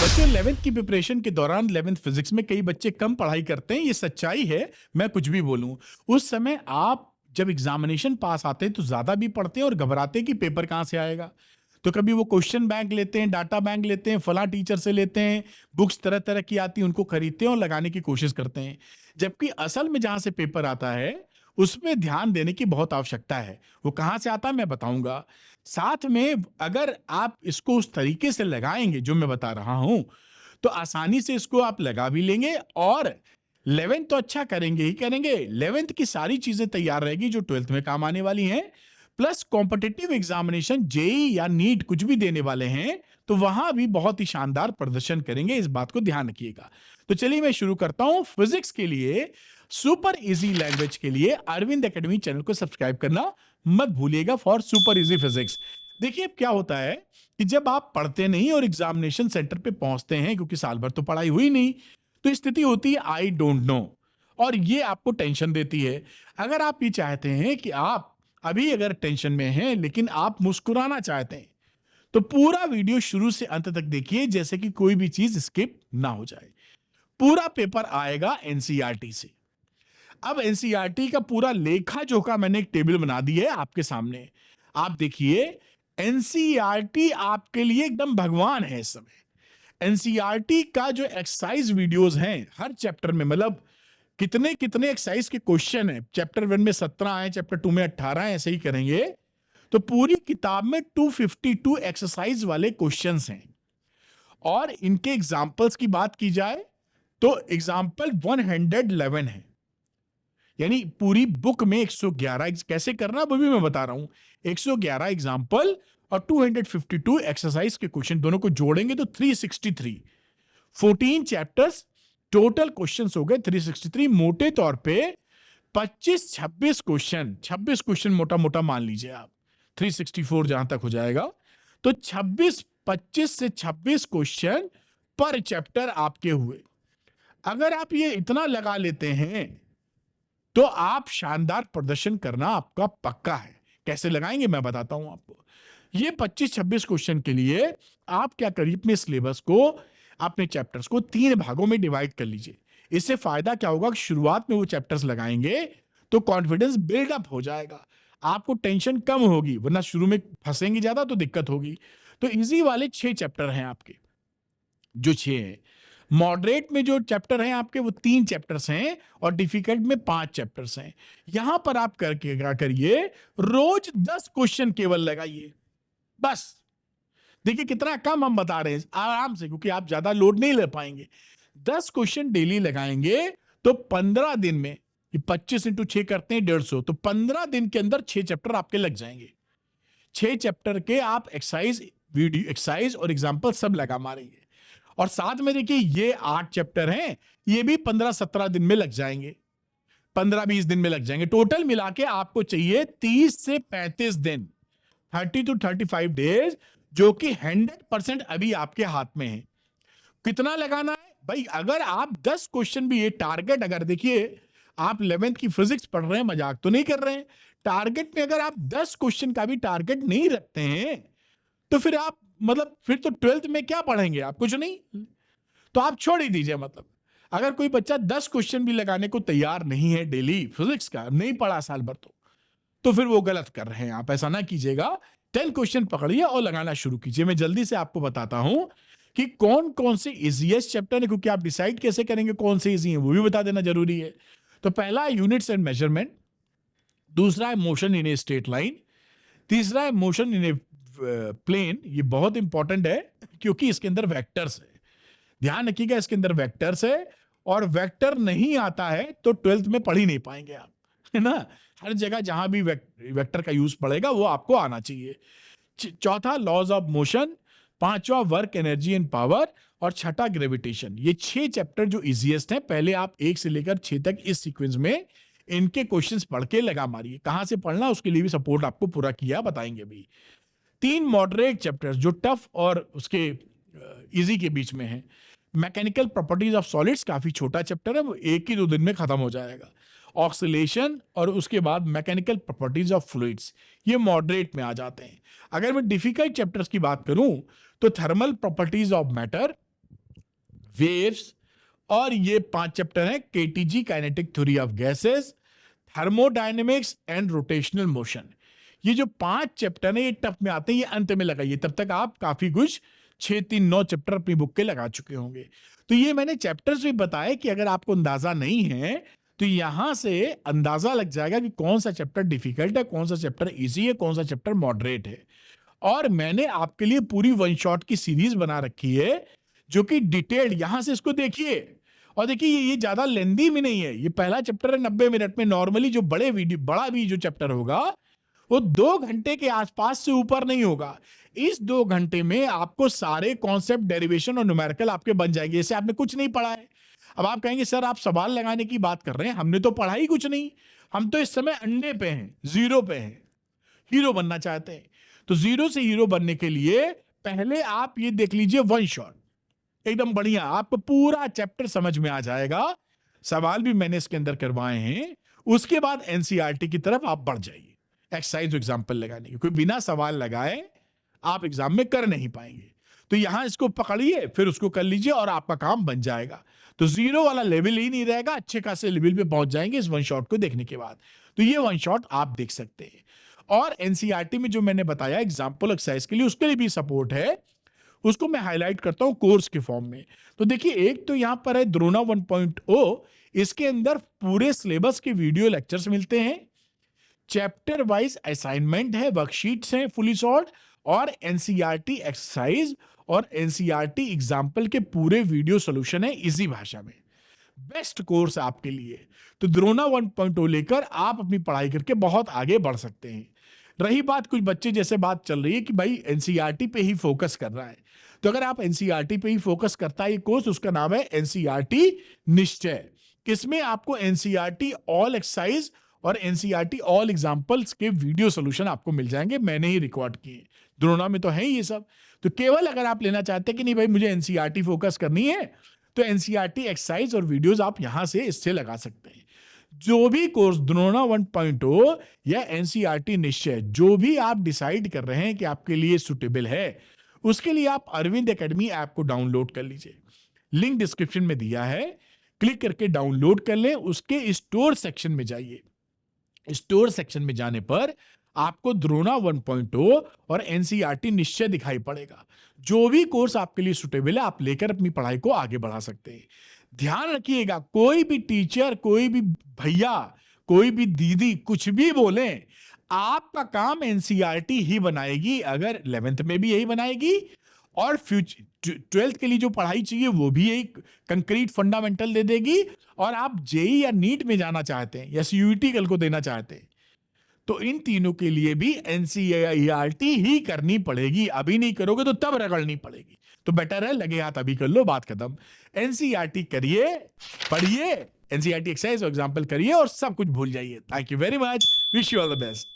बच्चों 11th की preparation के दौरान 11th फिजिक्स में कई बच्चे कम पढ़ाई करते हैं, ये सच्चाई है, मैं कुछ भी बोलूं। उस समय आप जब एग्जामिनेशन पास आते हैं तो ज्यादा भी पढ़ते हैं और घबराते हैं कि पेपर कहां से आएगा। तो कभी वो क्वेश्चन बैंक लेते हैं, डाटा बैंक लेते हैं, फला टीचर से लेते हैं, बुक्स तरह तरह की आती हैं उनको खरीदते हैं और लगाने की कोशिश करते हैं। जबकि असल में जहां से पेपर आता है उसमें ध्यान देने की बहुत आवश्यकता है। वो कहां से आता है मैं बताऊंगा। साथ में अगर आप इसको उस तरीके से लगाएंगे जो मैं बता रहा हूं तो आसानी से इसको आप लगा भी लेंगे और 11th तो अच्छा करेंगे ही करेंगे। 11th की सारी चीजें तैयार रहेगी जो 12th में काम आने वाली हैं। प्लस कॉम्पिटिटिव एग्जामिनेशन जेई या नीट कुछ भी देने वाले हैं तो वहां भी बहुत ही शानदार प्रदर्शन करेंगे, इस बात को ध्यान रखिएगा। तो चलिए मैं शुरू करता हूं। फिजिक्स के लिए सुपर इजी लैंग्वेज के लिए अरविंद एकेडमी चैनल को सब्सक्राइब करना मत भूलिएगा फॉर सुपर इजी फिजिक्स। देखिए अब क्या होता है कि जब आप पढ़ते नहीं और एग्जामिनेशन सेंटर पे पहुंचते हैं, क्योंकि साल भर तो पढ़ाई हुई नहीं, तो स्थिति होती है आई डोंट नो, और ये आपको टेंशन देती है। अगर आप ये चाहते हैं कि आप अभी अगर टेंशन में हैं लेकिन आप मुस्कुराना चाहते हैं तो पूरा वीडियो शुरू से अंत तक देखिए, जैसे कि कोई भी चीज स्किप ना हो जाए। पूरा पेपर आएगा एनसीईआरटी से। अब एनसीईआरटी का पूरा लेखा जोखा मैंने एक टेबल बना दी है आपके सामने। आप देखिए एनसीईआरटी आपके लिए एकदम भगवान है इस समय। एनसीईआरटी का जो एक्सरसाइज वीडियोस हैं हर चैप्टर में, मतलब कितने कितने एक्सरसाइज के क्वेश्चन है, चैप्टर 1 में 17 है, चैप्टर 2 में 18 है, ऐसे ही करेंगे तो पूरी किताब में 252 एक्सरसाइज वाले क्वेश्चंस हैं। और इनके एग्जांपल्स की बात की जाए तो एग्जांपल 111 है, यानी पूरी बुक में 111 कैसे करना वो भी मैं बता रहा हूं। 111 एग्जांपल और 252 एक्सरसाइज के क्वेश्चन दोनों को जोड़ेंगे तो 363। 14 चैप्टर्स, टोटल क्वेश्चंस हो गए 363। मोटे तौर पे 25-26 क्वेश्चन, 26 क्वेश्चन मोटा मोटा मान लीजिए आप, 364 जहां तक हो जाएगा तो 25 से 26 क्वेश्चन पर चैप्टर आपके हुए। अगर आप ये इतना लगा लेते हैं तो आप शानदार प्रदर्शन करना आपका पक्का है। कैसे लगाएंगे मैं बताता हूं आपको। ये 25-26 क्वेश्चन के लिए आप क्या करिए, अपने सिलेबस को, अपने चैप्टर्स को 3 भागों में डिवाइड कर लीजिए। इससे फायदा क्या होगा कि शुरुआत में वो चैप्टर्स लगाएंगे तो कॉन्फिडेंस बिल्डअप हो जाएगा, आपको टेंशन कम होगी, वरना शुरू में फंसेंगे ज्यादा तो दिक्कत होगी। तो इजी वाले 6 चैप्टर हैं आपके, जो 6 हैं। मॉडरेट में जो चैप्टर हैं आपके वो 3 चैप्टर्स हैं और डिफिकल्ट में 5 चैप्टर्स हैं। यहां पर आप करके क्या करिए, रोज 10 क्वेश्चन केवल लगाइए बस। देखिए कितना कम हम बता रहे हैं, आराम से, क्योंकि आप ज्यादा लोड नहीं ले पाएंगे। 10 क्वेश्चन डेली लगाएंगे तो 15 दिन में, 25 इंटू 6 करते हैं 150, तो 15 दिन के अंदर 6 चैप्टर आपके लग जाएंगे। 6 चैप्टर के आप एक्सरसाइज, वीडियो एक्सरसाइज और एग्जाम्पल सब लगा मारेंगे। और साथ में देखिए ये 8 चैप्टर हैं, ये भी 15-17 दिन में लग जाएंगे, 15-20 दिन में लग जाएंगे। टोटल मिला के आपको चाहिए 30 से 35 दिन, 30 to 35 डेज, जो कि 100% अभी आपके हाथ में है। कितना लगाना है भाई, अगर आप 10 क्वेश्चन भी, ये टारगेट, अगर देखिए आप 11th की फिजिक्स पढ़ रहे हैं, मजाक तो नहीं कर रहे हैं, टारगेट में अगर आप 10 क्वेश्चन का भी टारगेट नहीं रखते हैं तो फिर आप, मतलब फिर तो 12th में क्या पढ़ेंगे आप, कुछ नहीं, तो आप छोड़ ही दीजिए। मतलब अगर कोई बच्चा 10 क्वेश्चन भी लगाने को तैयार नहीं है डेली फिजिक्स का, नहीं पढ़ा साल भर, तो फिर वो गलत कर रहे हैं। आप ऐसा ना कीजिएगा, 10 क्वेश्चन पकड़िए और लगाना शुरू कीजिए। मैं जल्दी से आपको बताता हूं कि कौन कौन से इजीएस्ट चैप्टर है, क्योंकि आप डिसाइड कैसे करेंगे कौन से इजी है वो भी बता देना जरूरी है। तो पहला है यूनिट्स एंड मेजरमेंट, दूसरा है motion in a straight line, तीसरा है मोशन इन ए प्लेन। ये बहुत इंपॉर्टेंट है क्योंकि इसके अंदर वेक्टर्स है, ध्यान रखिएगा इसके अंदर वेक्टर्स है, और वेक्टर नहीं आता है तो 12th में पढ़ ही नहीं पाएंगे आप, है ना। हर जगह जहां भी वेक्टर का यूज पड़ेगा वो आपको आना चाहिए। चौथा लॉज ऑफ मोशन, पांचवा वर्क एनर्जी एंड पावर, और छठा ग्रेविटेशन। ये 6 चैप्टर जो इजीएस्ट हैं, पहले आप 1 से लेकर 6 तक इस सीक्वेंस में इनके क्वेश्चंस पढ़ के लगा मारिए। कहां से पढ़ना उसके लिए भी सपोर्ट आपको पूरा किया बताएंगे भी। 3 मॉडरेट चैप्टर्स जो टफ और उसके इजी के बीच में है। मैकेनिकल प्रॉपर्टीज ऑफ सॉलिड्स काफी छोटा चैप्टर है, वो 1 ही 2 दिन में खत्म हो जाएगा। ऑक्सीलेशन और उसके बाद मैकेनिकल प्रॉपर्टीज ऑफ फ्लूइड्स, ये मॉडरेट में आ जाते हैं। अगर मैं डिफिकल्ट चैप्टर्स की बात करूं तो thermal properties of matter, waves, और ये 5 चैप्टर हैं KTG kinetic theory of gases, thermodynamics and rotational motion. ये जो 5 चैप्टर हैं ये टफ में आते हैं, ये अंत में लगाइए, तब तक आप काफी कुछ 6, 3, 9 चैप्टर अपनी बुक के लगा चुके होंगे। तो ये मैंने चैप्टर्स भी बताए कि अगर आपको अंदाजा नहीं है तो यहां से अंदाजा लग जाएगा कि कौन सा चैप्टर डिफिकल्ट है, कौन सा चैप्टर इजी है, कौन सा चैप्टर मॉडरेट है। और मैंने आपके लिए पूरी वन शॉट की सीरीज बना रखी है जो कि डिटेल्ड, यहां से इसको देखिए और देखिए ये ज्यादा लेंदी भी नहीं है। ये पहला चैप्टर है 90 मिनट में। नॉर्मली जो बड़ा भी जो चैप्टर होगा वो 2 घंटे के आसपास से ऊपर नहीं होगा। इस 2 घंटे में आपको सारे कॉन्सेप्ट, डेरिवेशन और न्यूमेरिकल आपके बन जाएंगे, जैसे आपने कुछ नहीं पढ़ा है। अब आप कहेंगे सर आप सवाल लगाने की बात कर रहे हैं, हमने तो पढ़ा ही कुछ नहीं, हम तो इस समय अंडे पे हैं, जीरो पे हैं, हीरो बनना चाहते हैं। तो जीरो से हीरो बनने के लिए पहले आप ये देख लीजिए वन शॉट, एकदम बढ़िया, आपको पूरा चैप्टर समझ में आ जाएगा। सवाल भी मैंने इसके अंदर करवाए हैं। उसके बाद एनसीईआरटी की तरफ आप बढ़ जाइए, एक्सरसाइज एग्जाम्पल लगाने की। कोई बिना सवाल लगाए आप एग्जाम में कर नहीं पाएंगे। तो यहां इसको पकड़िए, फिर उसको कर लीजिए और आपका काम बन जाएगा। तो जीरो वाला लेवल ही नहीं रहेगा, अच्छे खासे लेवल पे पहुंच जाएंगे इस वन शॉट को देखने के बाद। तो ये वन शॉट आप देख सकते हैं। और एनसीईआरटी में जो मैंने बताया एग्जाम्पल एक्सरसाइज के लिए, उसके लिए भी सपोर्ट है, उसको मैं हाईलाइट करता हूं कोर्स के फॉर्म में। तो देखिए एक तो यहां पर है द्रोणा 1.0, इसके अंदर पूरे सिलेबस के वीडियो लेक्चर्स मिलते हैं, चैप्टर वाइज असाइनमेंट है, वर्कशीट्स हैं फुली सॉल्व, और एनसीईआरटी एक्सरसाइज और एनसीईआरटी एग्जाम्पल के पूरे वीडियो सॉल्यूशन है इसी भाषा में। बेस्ट कोर्स आपके लिए। तो द्रोणा 1.0 लेकर आप अपनी पढ़ाई करके बहुत आगे बढ़ सकते हैं। रही बात कुछ बच्चे जैसे बात चल रही है कि भाई एनसीईआरटी पे ही फोकस कर रहा है, तो अगर आप एनसीईआरटी पे ही फोकस करता है ये कोर्स, उसका नाम है एनसीईआरटी निश्चय। किसमें आपको एनसीईआरटी ऑल एक्सरसाइज और एनसीईआरटी ऑल एग्जाम्पल्स के वीडियो सॉल्यूशन आपको मिल जाएंगे, मैंने ही रिकॉर्ड किए। द्रोणा में तो है ये सब। तो केवल अगर आप लेना चाहते हैं कि नहीं भाई मुझे एनसीईआरटी फोकस करनी है, तो एनसीईआरटी एक्सरसाइज और वीडियोस आप यहां से इससे लगा सकते हैं। जो भी कोर्स द्रोणा 1.0 या एनसीईआरटी निश्चय जो भी आप डिसाइड कर रहे हैं कि आपके लिए सुटेबल है, उसके लिए आप अरविंद एकेडमी ऐप को डाउनलोड कर लीजिए। लिंक डिस्क्रिप्शन में दिया है, क्लिक करके डाउनलोड कर लें। उसके स्टोर सेक्शन में जाइए। स्टोर सेक्शन में जाने पर आपको द्रोणा 1.0 और एनसीईआरटी निश्चय दिखाई पड़ेगा। जो भी कोर्स आपके लिए सुटेबल है आप लेकर अपनी पढ़ाई को आगे बढ़ा सकते हैं। ध्यान रखिएगा, कोई भी टीचर, कोई भी भैया, कोई भी दीदी कुछ भी बोले, आपका काम एनसीईआरटी ही बनाएगी। अगर 11th में भी यही बनाएगी और फ्यूचर 12th के लिए जो पढ़ाई चाहिए वो भी एक कंक्रीट फंडामेंटल दे देगी। और आप जेई या नीट में जाना चाहते हैं या सीयूईटी कल को देना चाहते हैं, तो इन तीनों के लिए भी एनसीईआरटी ही करनी पड़ेगी। अभी नहीं करोगे तो तब रगड़नी पड़ेगी। तो बेटर है लगे हाथ अभी कर लो, बात खत्म। एनसीईआरटी करिए, पढ़िए, एनसीईआरटी एक्सरसाइज और एग्जाम्पल करिए और सब कुछ भूल जाइए। Thank you very much, wish you all the best.